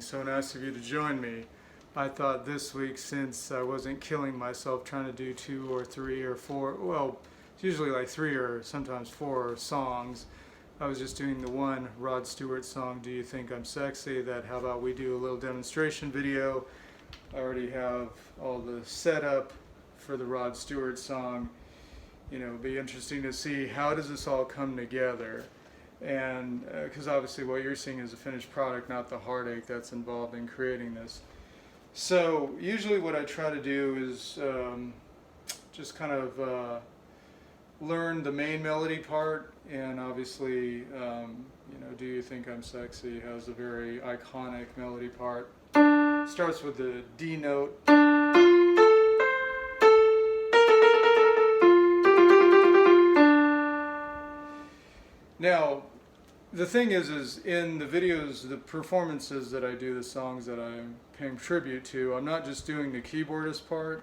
So nice of you to join me. I thought this week, since I wasn't killing myself trying to do 2 or 3 or 4, well, it's usually like 3 or sometimes 4 songs. I was just doing the one Rod Stewart song, Do You Think I'm Sexy? That how about we do a little demonstration video. I already have all the setup for the Rod Stewart song. You know, it'll be interesting to see how does this all come together. And because obviously what you're seeing is a finished product, not the heartache that's involved in creating this. So usually what I try to do is just kind of learn the main melody part, and obviously you know, Do You Think I'm Sexy has a very iconic melody part. Starts with the D note. Now, the thing is in the videos, the performances that I do, the songs that I'm paying tribute to, I'm not just doing the keyboardist part,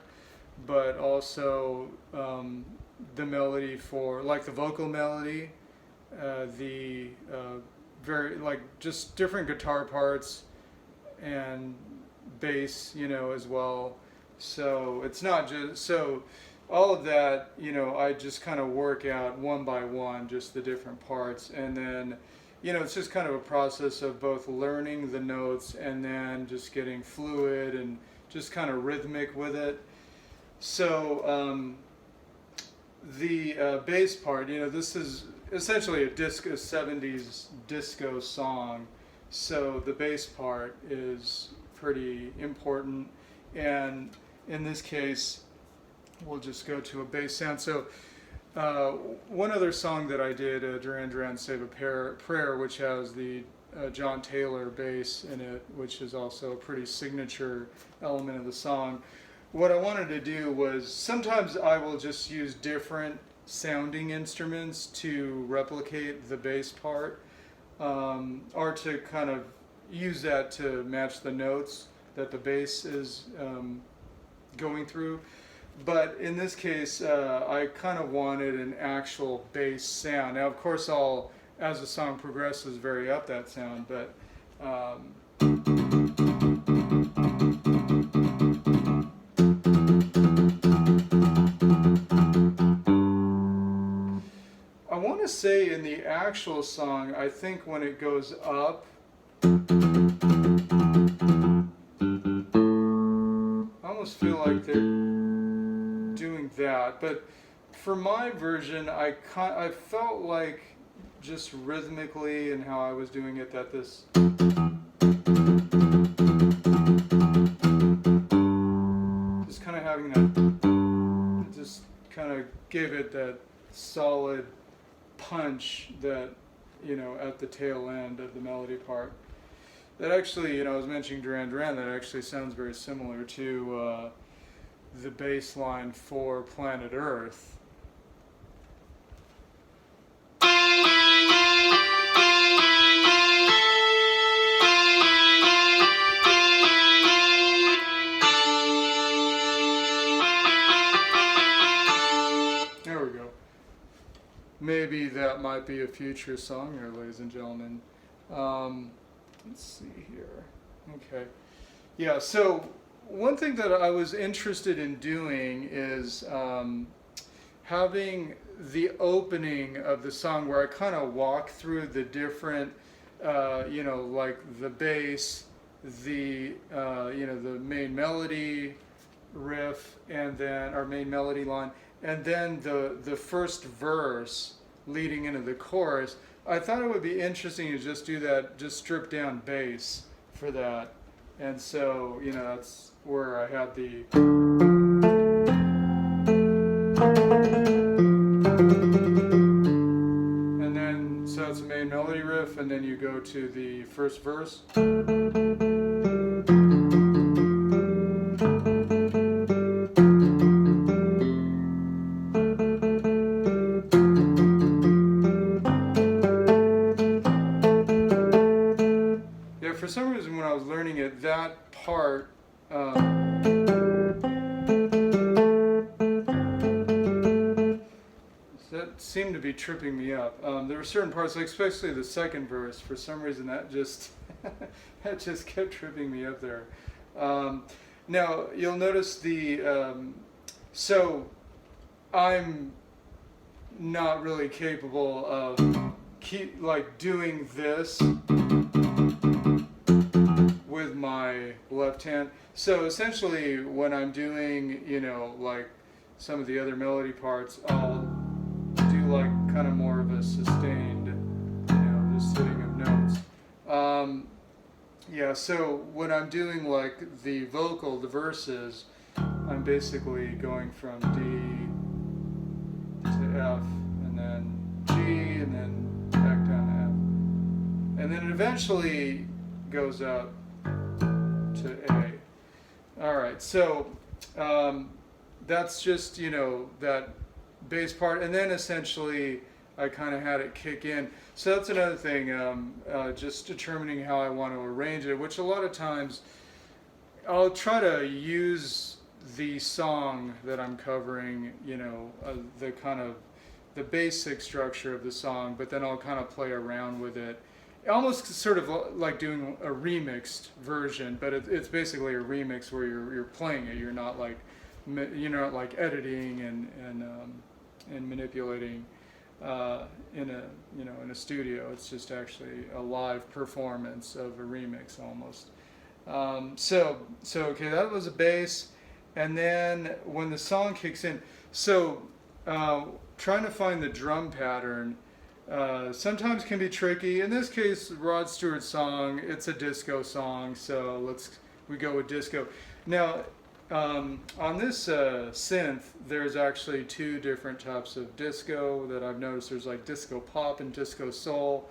but also the melody for, like the vocal melody, the very, like just different guitar parts and bass, you know, as well. So it's not just, so all of that, you know, I just kind of work out one by one, just the different parts, and then, you know, it's just kind of a process of both learning the notes and then just getting fluid and just kind of rhythmic with it. So the bass part, you know, this is essentially a 70s disco song, so the bass part is pretty important, and in this case we'll just go to a bass sound. So one other song that I did, Duran Duran Save a Prayer, which has the John Taylor bass in it, which is also a pretty signature element of the song. What I wanted to do was, sometimes I will just use different sounding instruments to replicate the bass part, or to kind of use that to match the notes that the bass is going through. But in this case, I kind of wanted an actual bass sound. Now, of course, I'll, as the song progresses, vary up that sound, but I want to say in the actual song, I think when it goes up, I almost feel like they're doing that, but for my version, I felt like just rhythmically and how I was doing it, that this just kind of having that, it just kind of gave it that solid punch that, you know, at the tail end of the melody part. That actually, you know, I was mentioning Duran Duran, that actually sounds very similar to the bass line for Planet Earth. There we go. Maybe that might be a future song here, ladies and gentlemen. Let's see here. Okay. Yeah, so one thing that I was interested in doing is having the opening of the song where I kind of walk through the different, you know, like the bass, the, you know, the main melody riff, and then our main melody line, and then the first verse leading into the chorus. I thought it would be interesting to just do that, just strip down bass for that. And so, you know, that's where I had the, and then, so it's a main melody riff, and then you go to the first verse. Yeah, for some reason when I was learning it, that part that seemed to be tripping me up. There were certain parts, like especially the second verse, for some reason that just That just kept tripping me up there. Now you'll notice so I'm not really capable of doing this with my left hand. So essentially when I'm doing, like some of the other melody parts, I'll do like kind of more of a sustained, just sitting of notes. So when I'm doing like the vocal, the verses, I'm basically going from D to F, and then G, and then back down to F. And then it eventually goes up to A. Alright, so that's just, that bass part, and then essentially I kind of had it kick in. So that's another thing, just determining how I want to arrange it, which a lot of times I'll try to use the song that I'm covering, the kind of the basic structure of the song, but then I'll kind of play around with it. Almost sort of like doing a remixed version, but it's basically a remix where you're playing it. You're not like editing and manipulating in a studio. It's just actually a live performance of a remix almost. So okay, that was a bass, and then when the song kicks in, trying to find the drum pattern sometimes can be tricky. In this case, Rod Stewart's song, it's a disco song, so we go with disco. Now, on this synth, there's actually two different types of disco that I've noticed. There's like disco pop and disco soul.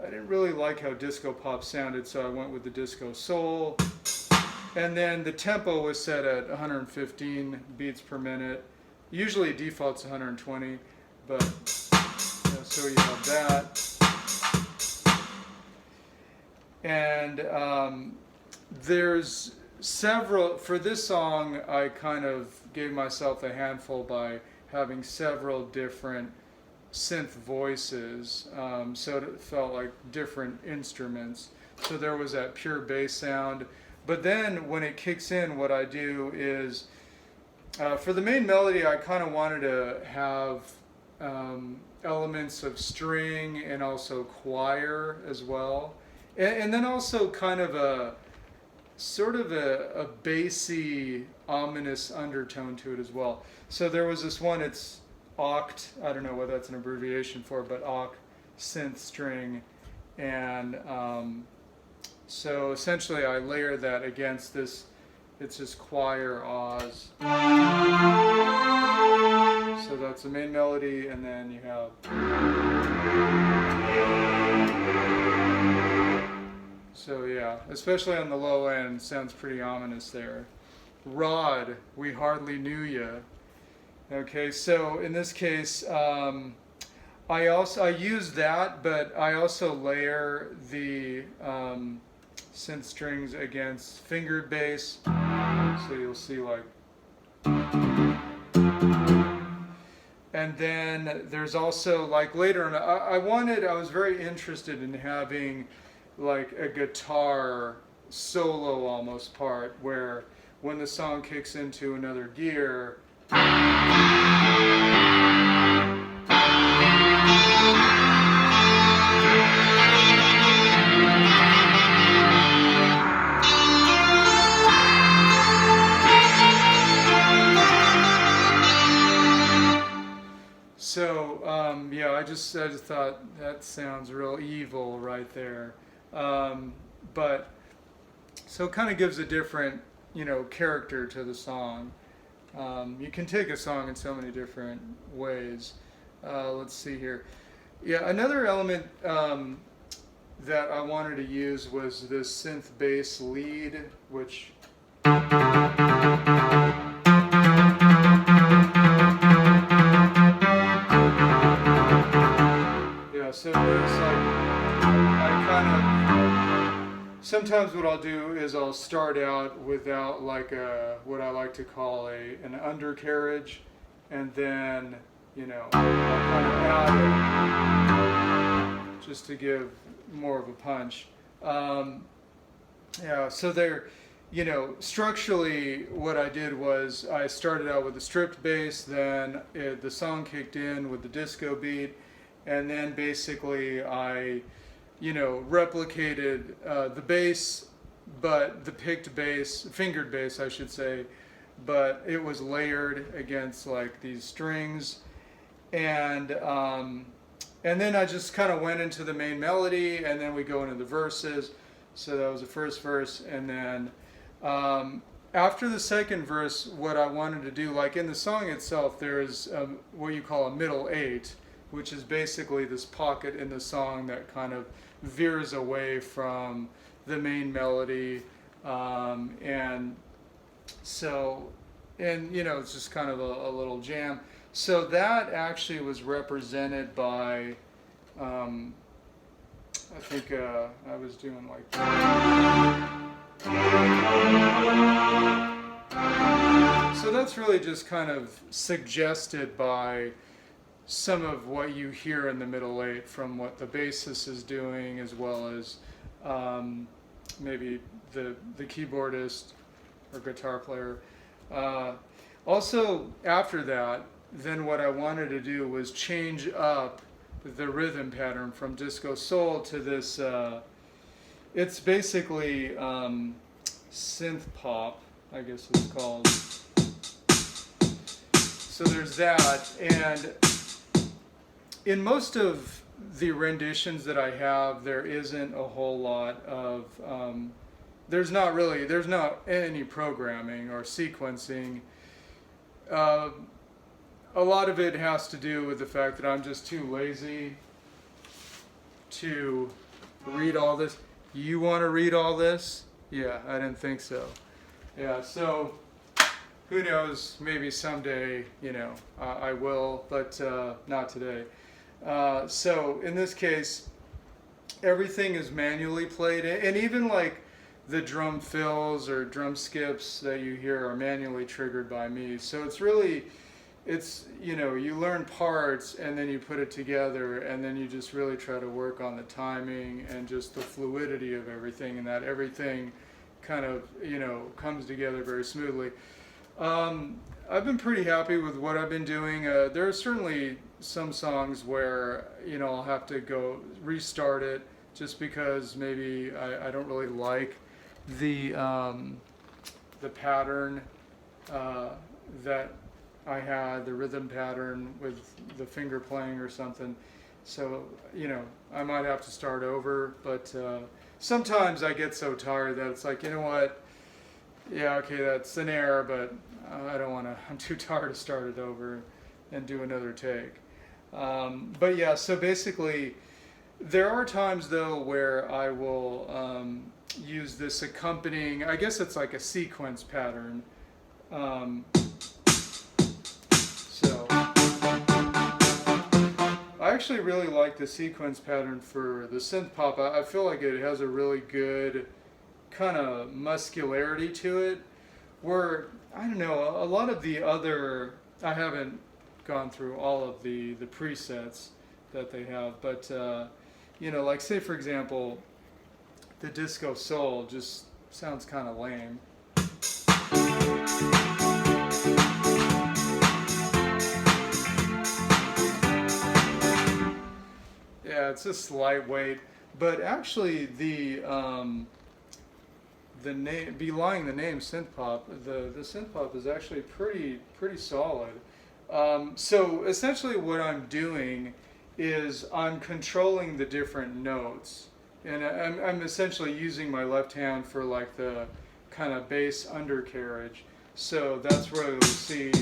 I didn't really like how disco pop sounded, so I went with the disco soul. And then the tempo was set at 115 beats per minute. Usually default's 120, but so you have that. And there's several, for this song I kind of gave myself a handful by having several different synth voices, so it felt like different instruments. So there was that pure bass sound, but then when it kicks in, what I do is for the main melody I kind of wanted to have elements of string and also choir as well, and then also kind of a sort of a bassy, ominous undertone to it as well. So there was this one, it's oct, I don't know what that's an abbreviation for, but oct synth string, and so essentially I layer that against this, it's this choir Oz. So that's the main melody, and then you have. So yeah, especially on the low end, sounds pretty ominous there. Rod, we hardly knew ya. Okay, so in this case, I use that, but I also layer the synth strings against fingered bass. So you'll see like. And then there's also like later on, I was very interested in having like a guitar solo almost part where when the song kicks into another gear, so yeah, I just thought that sounds real evil right there. But so it kind of gives a different, character to the song. You can take a song in so many different ways. Let's see here. Yeah, another element that I wanted to use was this synth bass lead, which so it's like sometimes what I'll do is I'll start out without like what I like to call an undercarriage, and then I'll kind of add it just to give more of a punch. Um, yeah, so there, structurally, what I did was I started out with a stripped bass, then the song kicked in with the disco beat, and then basically I, replicated the bass, but the picked bass, fingered bass, I should say, but it was layered against like these strings, and and then I just kind of went into the main melody, and then we go into the verses. So that was the first verse, and then after the second verse, what I wanted to do, like in the song itself, there's what you call a middle eight, which is basically this pocket in the song that kind of veers away from the main melody, and so, and it's just kind of a little jam. So that actually was represented by, I think I was doing like. So that's really just kind of suggested by some of what you hear in the middle eight from what the bassist is doing, as well as maybe the keyboardist or guitar player. Also, after that, then what I wanted to do was change up the rhythm pattern from disco soul to this. It's basically synth pop, I guess it's called. So there's that, and in most of the renditions that I have, there isn't a whole lot of. There's not any programming or sequencing. A lot of it has to do with the fact that I'm just too lazy to read all this. You want to read all this? Yeah, I didn't think so. Yeah, so who knows? Maybe someday, I will, but not today. So in this case, everything is manually played, and even like the drum fills or drum skips that you hear are manually triggered by me. So it's you learn parts and then you put it together, and then you just really try to work on the timing and just the fluidity of everything, and that everything kind of comes together very smoothly. I've been pretty happy with what I've been doing. There are certainly some songs where I'll have to go restart it just because maybe I don't really like the pattern that I had, the rhythm pattern with the finger playing or something. So, I might have to start over, but sometimes I get so tired that it's like, you know what? Yeah, okay, that's an error, but I don't want to, I'm too tired to start it over and do another take. But yeah, so basically, there are times though where I will use this accompanying, I guess it's like a sequence pattern. So I actually really like the sequence pattern for the synth pop. I feel like it has a really good kind of muscularity to it, where I don't know, a lot of the other, I haven't gone through all of the presets that they have, but like say for example, the disco soul just sounds kind of lame. Yeah, it's just lightweight, but actually the name, belying the name synth pop, the synth pop is actually pretty solid. So essentially, what I'm doing is I'm controlling the different notes, and I'm essentially using my left hand for like the kind of bass undercarriage. So that's where you'll see.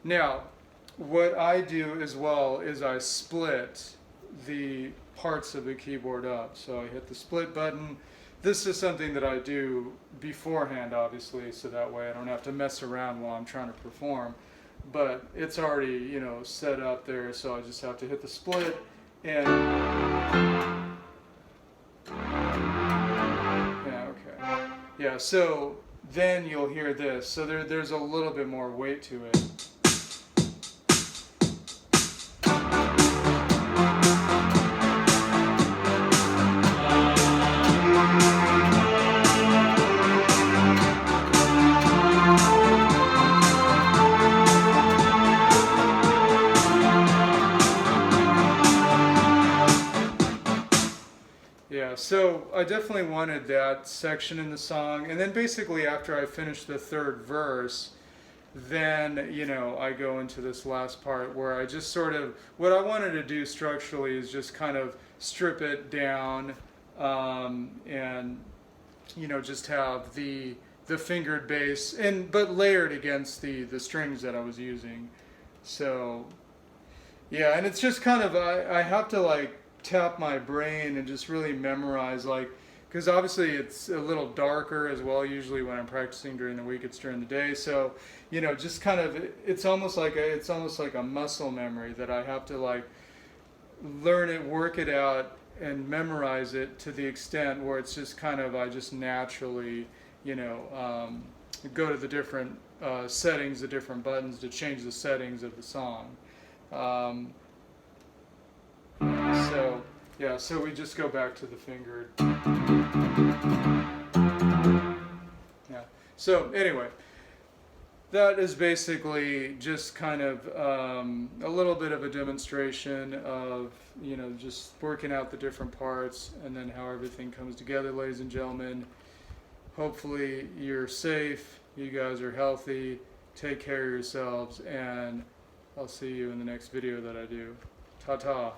Now, what I do as well is I split the parts of the keyboard up. So I hit the split button. This is something that I do beforehand, obviously, so that way I don't have to mess around while I'm trying to perform. but it's already, you know, set up there, so I just have to hit the split and yeah, okay. Yeah, so then you'll hear this. So there's a little bit more weight to it. Yeah, so I definitely wanted that section in the song, and then basically after I finish the third verse, then, you know, I go into this last part where I just sort of, what I wanted to do structurally is just kind of strip it down, and, you know, just have the fingered bass, and but layered against the strings that I was using. So yeah, and it's just kind of, I have to like tap my brain and just really memorize, like, because obviously it's a little darker as well. Usually when I'm practicing during the week, it's during the day. So, you know, just kind of, it's almost like a muscle memory that I have to like learn it, work it out, and memorize it to the extent where it's just kind of, I just naturally, you know, go to the different settings, the different buttons to change the settings of the song. Um, so yeah, so we just go back to the fingered. Yeah. So anyway, that is basically just kind of a little bit of a demonstration of, you know, just working out the different parts and then how everything comes together, ladies and gentlemen. Hopefully you're safe, you guys are healthy, take care of yourselves, and I'll see you in the next video that I do. Ta-ta.